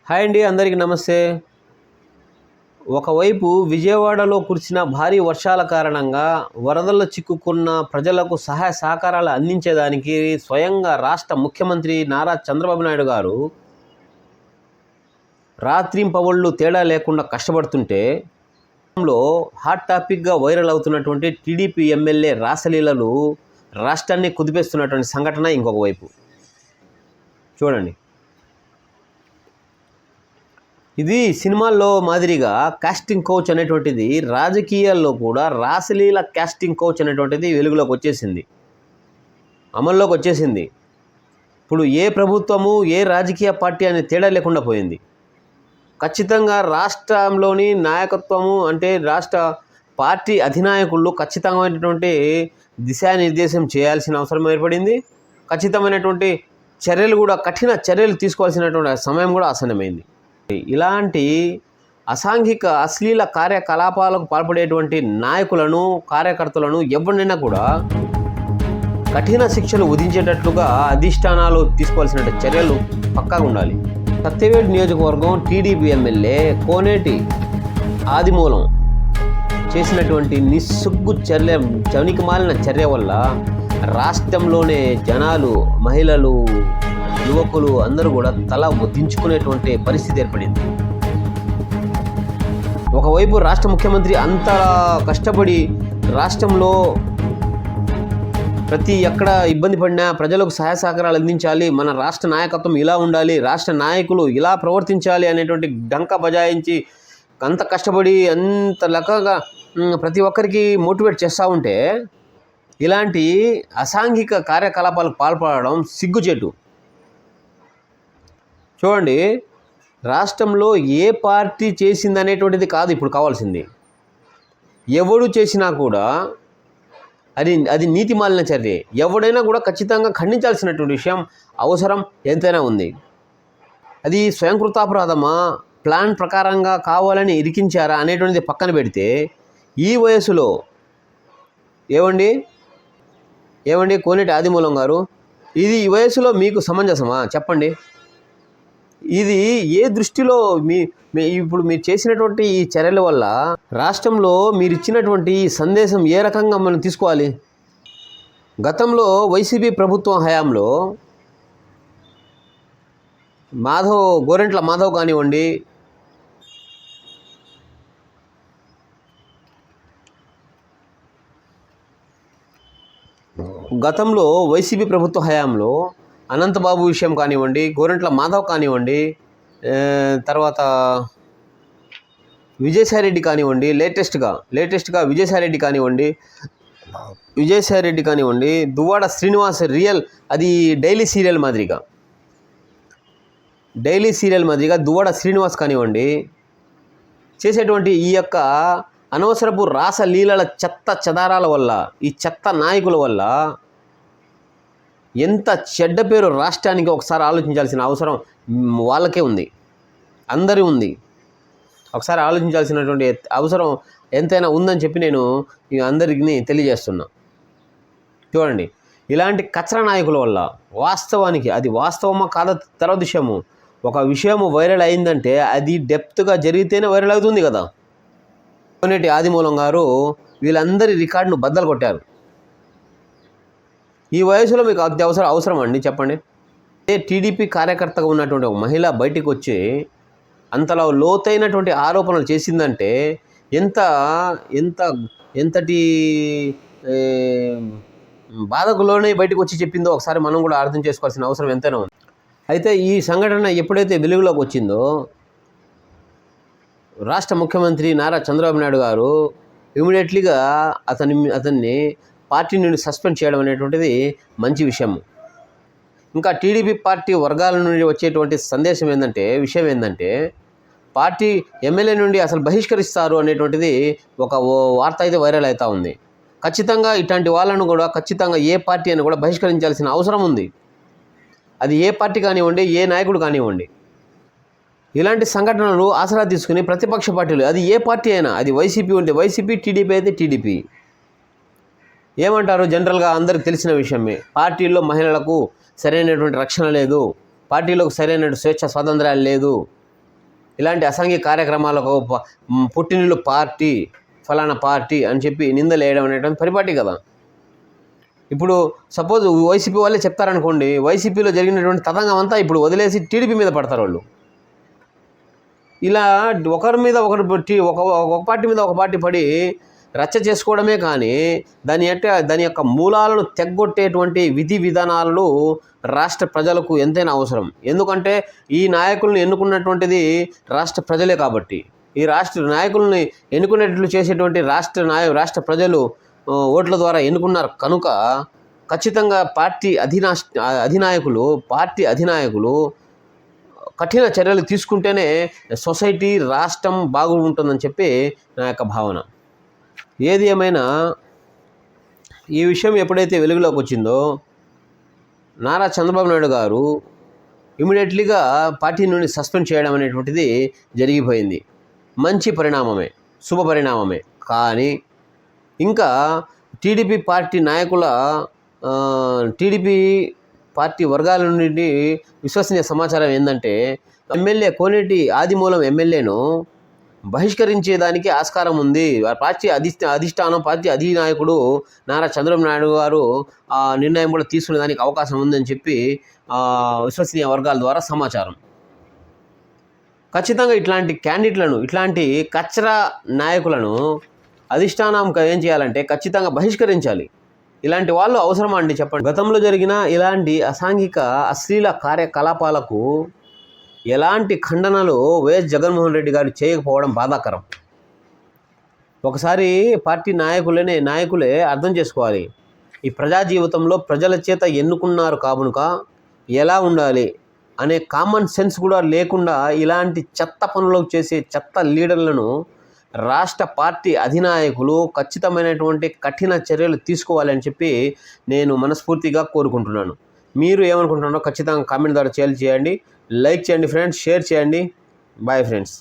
Hi అండి, అందరికీ నమస్తే. ఒకవైపు విజయవాడలో కురిసిన భారీ వర్షాల కారణంగా వరదల్లో చిక్కుకున్న ప్రజలకు సహాయ సహకారాలు అందించేదానికి స్వయంగా రాష్ట్ర ముఖ్యమంత్రి నారా చంద్రబాబు నాయుడు గారు రాత్రింపవళ్ళు తేడా లేకుండా కష్టపడుతుంటే, హాట్ టాపిక్గా వైరల్ అవుతున్నటువంటి టీడీపీ ఎమ్మెల్యే రాసలీలలు రాష్ట్రాన్ని కుదిపేస్తున్నటువంటి సంఘటన ఇంకొక వైపు చూడండి. ఇది సినిమాల్లో మాదిరిగా కాస్టింగ్ కోచ్ అనేటువంటిది రాజకీయాల్లో కూడా రాసలీల కాస్టింగ్ కోచ్ అనేటువంటిది వెలుగులోకి వచ్చేసింది, అమల్లోకి వచ్చేసింది. ఇప్పుడు ఏ ప్రభుత్వము ఏ రాజకీయ పార్టీ అనే తేడా లేకుండా పోయింది. ఖచ్చితంగా రాష్ట్రంలోని నాయకత్వము అంటే రాష్ట్ర పార్టీ అధినాయకులు ఖచ్చితమైనటువంటి దిశానిర్దేశం చేయాల్సిన అవసరం ఏర్పడింది. ఖచ్చితమైనటువంటి చర్యలు కూడా కఠిన చర్యలు తీసుకోవాల్సినటువంటి సమయం కూడా ఆసన్నమైంది. ఇలాంటి అసాంఘిక అశ్లీల కార్యకలాపాలకు పాల్పడేటువంటి నాయకులను కార్యకర్తలను ఎవరినైనా కూడా కఠిన శిక్షలు విధించేటట్లుగా అధిష్టానాలు తీసుకోవాల్సిన చర్యలు పక్కాగా ఉండాలి. సత్యవేడ్ నియోజకవర్గం టీడీపీ ఎమ్మెల్యే కోనేటి ఆదిమూలం చేసినటువంటి నిస్సిగ్గు చర్య చనికిమాలిన చర్య వల్ల రాష్ట్రంలోనే జనాలు, మహిళలు, యువకులు అందరూ కూడా తల దించుకునేటువంటి పరిస్థితి ఏర్పడింది. ఒకవైపు రాష్ట్ర ముఖ్యమంత్రి అంత కష్టపడి రాష్ట్రంలో ప్రతి ఎక్కడ ఇబ్బంది పడినా ప్రజలకు సహాయ సహకారాలు అందించాలి, మన రాష్ట్ర నాయకత్వం ఇలా ఉండాలి, రాష్ట్ర నాయకులు ఇలా ప్రవర్తించాలి అనేటువంటి డంక బజాయించి అంత కష్టపడి అంత లెక్కగా ప్రతి ఒక్కరికి మోటివేట్ చేస్తూ ఉంటే, ఇలాంటి అసాంఘిక కార్యకలాపాలకు పాల్పడడం సిగ్గుచేటు. చూడండి, రాష్ట్రంలో ఏ పార్టీ చేసిందనేటువంటిది కాదు ఇప్పుడు కావాల్సింది. ఎవడు చేసినా కూడా అది నీతిమాలిన చర్య. ఎవడైనా కూడా ఖచ్చితంగా ఖండించాల్సినటువంటి విషయం, అవసరం ఎంతైనా ఉంది. అది స్వయంకృతాపరాధమా, ప్లాన్ ప్రకారంగా కావాలని ఇరికించారా అనేటువంటిది పక్కన పెడితే, ఈ వయసులో ఏమండి కోనేటి ఆదిమూలం గారు, ఇది ఈ వయసులో మీకు సమంజసమా చెప్పండి? ఇది ఏ దృష్టిలో ఇప్పుడు మీరు చేసినటువంటి ఈ చర్యల వల్ల రాష్ట్రంలో మీరు ఇచ్చినటువంటి ఈ సందేశం ఏ రకంగా మనం తీసుకోవాలి? గతంలో వైసీపీ ప్రభుత్వం హయాంలో గోరెంట్ల మాధవ్ కానివ్వండి, గతంలో వైసీపీ ప్రభుత్వ హయాంలో అనంతబాబు విషయం కానివ్వండి, గోరెంట్ల మాధవ్ కానివ్వండి, తర్వాత విజయసాయిరెడ్డి కానివ్వండి, లేటెస్ట్గా విజయసాయిరెడ్డి కానివ్వండి, దువ్వాడ శ్రీనివాస్ అది డైలీ సీరియల్ మాదిరిగా దువ్వాడ శ్రీనివాస్ కానివ్వండి, చేసేటువంటి ఈ యొక్క అనవసరపు రాసలీలల చెత్త చెదారాల వల్ల, ఈ చెత్త నాయకుల వల్ల ఎంత చెడ్డ పేరు రాష్ట్రానికి ఒకసారి ఆలోచించాల్సిన అవసరం వాళ్ళకే ఉంది, అందరి ఉంది. ఒకసారి ఆలోచించాల్సినటువంటి అవసరం ఎంతైనా ఉందని చెప్పి నేను అందరికీ తెలియజేస్తున్నా. చూడండి, ఇలాంటి కచరా నాయకుల వల్ల వాస్తవానికి అది వాస్తవమా కాదా తర్వాత విషయము, ఒక విషయము వైరల్ అయిందంటే అది డెప్త్గా జరిగితేనే వైరల్ అవుతుంది కదా. కోనేటి ఆదిమూలం గారు వీళ్ళందరి రికార్డును బద్దలు కొట్టారు. ఈ వయసులో మీకు అవసరం అండి చెప్పండి? టీడీపీ కార్యకర్తగా ఉన్నటువంటి ఒక మహిళ బయటికి వచ్చి అంతలో లోతైనటువంటి ఆరోపణలు చేసిందంటే ఎంతటి బాధకులోనే బయటకు వచ్చి చెప్పిందో ఒకసారి మనం కూడా అర్థం చేసుకోవాల్సిన అవసరం ఎంతైనా ఉంది. అయితే ఈ సంఘటన ఎప్పుడైతే వెలుగులోకి వచ్చిందో, రాష్ట్ర ముఖ్యమంత్రి నారా చంద్రబాబు నాయుడు గారు ఇమీడియట్లీగా అతన్ని పార్టీ నుండి సస్పెండ్ చేయడం అనేటువంటిది మంచి విషయం. ఇంకా టీడీపీ పార్టీ వర్గాల నుండి వచ్చేటువంటి విషయం ఏంటంటే పార్టీ ఎమ్మెల్యే నుండి అసలు బహిష్కరిస్తారు అనేటువంటిది ఒక వార్త అయితే వైరల్ అవుతూ ఉంది. ఖచ్చితంగా ఇట్లాంటి వాళ్ళను కూడా ఖచ్చితంగా ఏ పార్టీ అని కూడా బహిష్కరించాల్సిన అవసరం ఉంది. అది ఏ పార్టీ కానివ్వండి, ఏ నాయకుడు కానివ్వండి. ఇలాంటి సంఘటనలు ఆసరా తీసుకుని ప్రతిపక్ష పార్టీలు, అది ఏ పార్టీ అయినా, అది వైసీపీ ఉంటే వైసీపీ, టీడీపీ అయితే టీడీపీ, ఏమంటారు? జనరల్గా అందరికి తెలిసిన విషయమే, పార్టీల్లో మహిళలకు సరైనటువంటి రక్షణ లేదు, పార్టీలకు సరైన స్వేచ్ఛ స్వాతంత్రాలు లేదు, ఇలాంటి అసాంఘిక కార్యక్రమాలకు పుట్టినిల్లు పార్టీ, ఫలానా పార్టీ అని చెప్పి నిందలు వేయడం అనేటువంటి పరిపాటి కదా. ఇప్పుడు సపోజ్ వైసీపీ వాళ్ళే చెప్తారనుకోండి, వైసీపీలో జరిగినటువంటి తతంగం అంతా ఇప్పుడు వదిలేసి టీడీపీ మీద పడతారు వాళ్ళు. ఇలా ఒకరి మీద ఒకరు ఒక పార్టీ మీద ఒక పార్టీ పడి రచ్చ చేసుకోవడమే కానీ దాని యొక్క మూలాలను తెగ్గొట్టేటువంటి విధి విధానాలను రాష్ట్ర ప్రజలకు ఎంతైనా అవసరం. ఎందుకంటే ఈ నాయకులను ఎన్నుకున్నటువంటిది రాష్ట్ర ప్రజలే కాబట్టి, ఈ రాష్ట్ర నాయకుల్ని ఎన్నుకునేట్లు చేసేటువంటి రాష్ట్ర ప్రజలు ఓట్ల ద్వారా ఎన్నుకున్నారు కనుక ఖచ్చితంగా పార్టీ అధినాయకులు కఠిన చర్యలు తీసుకుంటేనే సొసైటీ, రాష్ట్రం బాగుంటుందని చెప్పి నా యొక్క భావన. ఏది ఏమైనా ఈ విషయం ఎప్పుడైతే వెలుగులోకి వచ్చిందో నారా చంద్రబాబు నాయుడు గారు ఇమీడియట్లీగా పార్టీ నుండి సస్పెండ్ చేయడం అనేటువంటిది జరిగిపోయింది. మంచి పరిణామమే, శుభ పరిణామమే. కానీ ఇంకా టీడీపీ పార్టీ వర్గాల నుండి విశ్వసనీయ సమాచారం ఏంటంటే ఎమ్మెల్యే కోనేటి ఆదిమూలం ఎమ్మెల్యేను బహిష్కరించేదానికి ఆస్కారం ఉంది. పార్టీ అధిష్టానం, పార్టీ అధినాయకుడు నారా చంద్రబాబు నాయుడు గారు ఆ నిర్ణయం కూడా తీసుకునేదానికి అవకాశం ఉందని చెప్పి విశ్వసనీయ వర్గాల ద్వారా సమాచారం. ఖచ్చితంగా ఇట్లాంటి క్యాండిడేట్లను, ఇట్లాంటి కచ్చరా నాయకులను అధిష్టానం ఏం చేయాలంటే ఖచ్చితంగా బహిష్కరించాలి. ఇలాంటి వాళ్ళు అవసరమా అండి చెప్పండి? గతంలో జరిగిన ఇలాంటి అసాంఘిక అశ్లీల కార్యకలాపాలకు ఎలాంటి ఖండనలు వైఎస్ జగన్మోహన్ రెడ్డి గారు చేయకపోవడం బాధాకరం. ఒకసారి పార్టీ నాయకులే అర్థం చేసుకోవాలి. ఈ ప్రజా జీవితంలో ప్రజల చేత ఎన్నుకున్నారు కనుక ఎలా ఉండాలి అనే కామన్ సెన్స్ కూడా లేకుండా ఇలాంటి చెత్త పనులు చేసే చెత్త లీడర్లను రాష్ట్ర పార్టీ అధినాయకులు ఖచ్చితమైనటువంటి కఠిన చర్యలు తీసుకోవాలని చెప్పి నేను మనస్ఫూర్తిగా కోరుకుంటున్నాను. మీరు ఏమనుకుంటున్నారో ఖచ్చితంగా కామెంట్ ద్వారా చేయండి. లైక్ చేయండి ఫ్రెండ్స్, షేర్ చేయండి. Bye friends.